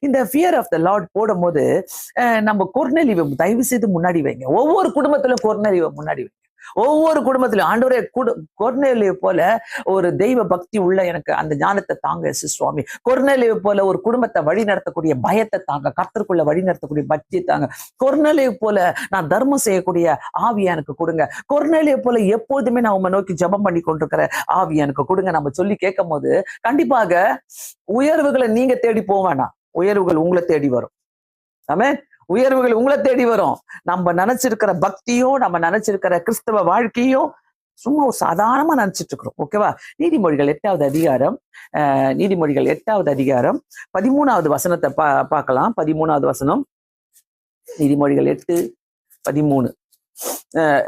இந்த fear of the Lord போடும் போது நம்ம கொர்நேலியுவை தயவு செய்து முன்னாடி வைங்க. ஒவ்வொரு குடும்பத்திலும் கொர்நேலியுவை முன்னாடி வைங்க. ஒவ்வொரு குடும்பத்திலும் ஆண்டவரே கொர்நேலியை போல ஒரு தெய்வ பக்தி உள்ள எனக்கு அந்த ஞானத்தை தாங்க சுவாமி. கொர்நேலியை போல ஒரு குடும்பத்தை வழி நடத்தக்கூடிய பயத்தை தாங்க, கர்த்தருக்குள்ள வழி நடத்தக்கூடிய பக்தியை தாங்க. கொர்நேலியை போல நான் தர்மம் செய்யக்கூடிய ஆவியை எனக்கு கொடுங்க. கொர்நேலியை போல எப்போதுமே நான் உங்களை நோக்கி ஜெபம் பண்ணி கொண்டிருக்கிற ஆவியை எனக்கு கொடுங்க. நம்ம சொல்லி கேட்கும் போது கண்டிப்பாக உயர்வுகளை நீங்க தேடி போக வேணாம், உயர்வுகள் உங்களை தேடி வரும். ஆமென். உயர்வுகள் உங்களை தேடி வரும். நம்ம நினைச்சிருக்கிற பக்தியும் நம்ம நினைச்சிருக்கிற கிறிஸ்தவ வாழ்க்கையும் சும்மா ஒரு சாதாரணமா நினைச்சிட்டு இருக்கிறோம். ஓகேவா? நீதிமொழிகள் 8வது அதிகாரம், நீதிமொழிகள் 8வது அதிகாரம் 13வது வசனத்தை பார்க்கலாம். 13வது வசனம், நீதிமொழிகள் 8:13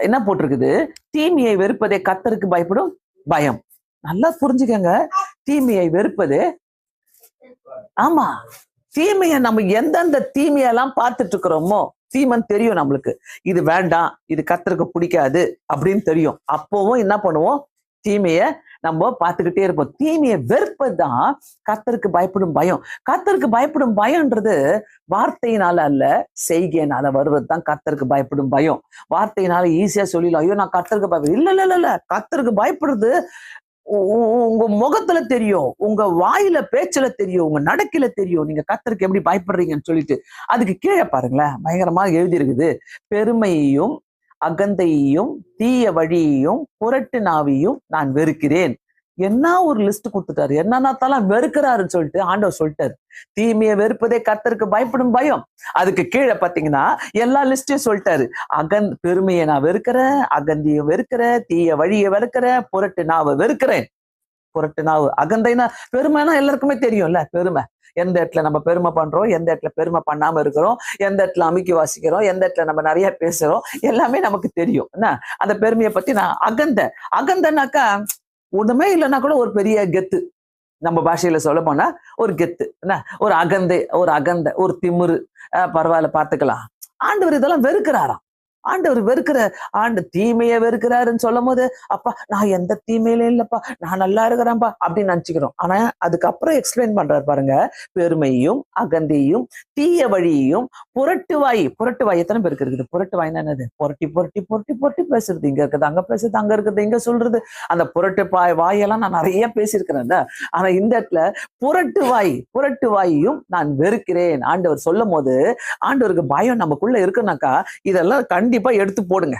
என்ன போட்டிருக்குது? தீமையை வெறுப்பதே கர்த்தருக்கு பயப்படும் பயம். நல்லா புரிஞ்சுக்கங்க, தீமையை வெறுப்பது, ஆமா, தீமையை நம்ம எந்தெந்த தீமையெல்லாம் பார்த்துட்டு இருக்கிறோமோ, தீமன் தெரியும் நம்மளுக்கு, இது வேண்டாம், இது கர்த்தருக்கு பிடிக்காது அப்படின்னு தெரியும். அப்பவும் என்ன பண்ணுவோம்? தீமையை நம்ம பார்த்துக்கிட்டே இருப்போம். தீமையை வெறுப்பதுதான் கர்த்தருக்கு பயப்படும் பயம். கர்த்தருக்கு பயப்படும் பயம்ன்றது வார்த்தையினால அல்ல, செய்கையினால வருவதுதான் கர்த்தருக்கு பயப்படும் பயம். வார்த்தையினால ஈஸியா சொல்லிடலாம், ஐயோ நான் கர்த்தருக்கு பயப்படும். இல்ல இல்ல இல்ல, கர்த்தருக்கு பயப்படுறது உங்க முகத்துல தெரியும், உங்க வாயில பேச்சுல தெரியும், உங்க நடக்கையில தெரியும் நீங்க கர்த்தருக்கு எப்படி பயப்படுறீங்கன்னு சொல்லிட்டு. அதுக்கு கீழே பாருங்களேன், பயங்கரமா எழுதி இருக்குது, பெருமையையும் அகந்தையையும் தீய வழியையும் புரட்டு நாவியும் நான் வெறுக்கிறேன். என்ன ஒரு லிஸ்ட் கொடுத்துட்டாரு, என்னன்னாத்தாலும் வெறுக்கிறாருன்னு சொல்லிட்டு ஆண்டவர் சொல்லிட்டாரு. தீமையை வெறுப்பதே கர்த்தருக்கு பயப்படும் பயம். அதுக்கு கீழே பாத்தீங்கன்னா எல்லா லிஸ்டையும் சொல்லிட்டாரு. பெருமையை நான் வெறுக்கிறேன், அகந்தியை வெறுக்கிறேன், தீய வழியை வெறுக்கிறேன், புரட்டு நாவை வெறுக்கிறேன். புரட்டு நாவு, அகந்தைனா, பெருமைனா எல்லாருக்குமே தெரியும்ல. பெருமை எந்த இடத்துல நம்ம பெருமை பண்றோம், எந்த இடத்துல பெருமை பண்ணாம இருக்கிறோம், எந்த இடத்துல அமைக்கி வாசிக்கிறோம், எந்த இடத்துல நம்ம நிறைய பேசுறோம், எல்லாமே நமக்கு தெரியும். என்ன அந்த பெருமையை பத்தி நான் அகந்தனாக்கா ஒண்ணுமே இல்லைன்னா கூட ஒரு பெரிய கெத்து, நம்ம பாஷையில சொல்ல போனா ஒரு கெத்து, என்ன ஒரு அகந்தை, ஒரு திமிரு, பரவாயில்ல பாத்துக்கலாம். ஆண்டவர் இதெல்லாம் வெறுக்கிறாராம். ஆண்டவர் தீமையை வெறுக்கிறாருன்னு சொல்லும் போது, அப்பா நான் எந்த தீமையில இல்லப்பா, நான் நல்லா இருக்கிறேன்ப்பா அப்படின்னு நினைச்சுக்கிறோம். ஆனா அதுக்கப்புறம் எக்ஸ்பிளைன் பண்றாரு பாருங்க, பெருமையும் அகந்தையும் தீய வழியையும் புரட்டு வாய் எத்தனை பேருக்கு இருக்குது? புரட்டு வாய்னா என்னது? புரட்டி புரட்டி புரட்டி புரட்டி பேசுறது, இங்க இருக்குது அங்க பேசுறது, அங்க இருக்குது இங்க சொல்றது. அந்த புரட்டு வாயெல்லாம் நான் நிறைய பேசியிருக்கிறேன். ஆனா இந்த இடத்துல புரட்டு வாயையும் நான் வெறுக்கிறேன் ஆண்டவர் சொல்லும் போது, ஆண்டவருக்கு பயம் நமக்குள்ள இருக்குனாக்கா இதெல்லாம் கண்டிப்பா எடுத்து போடுங்க.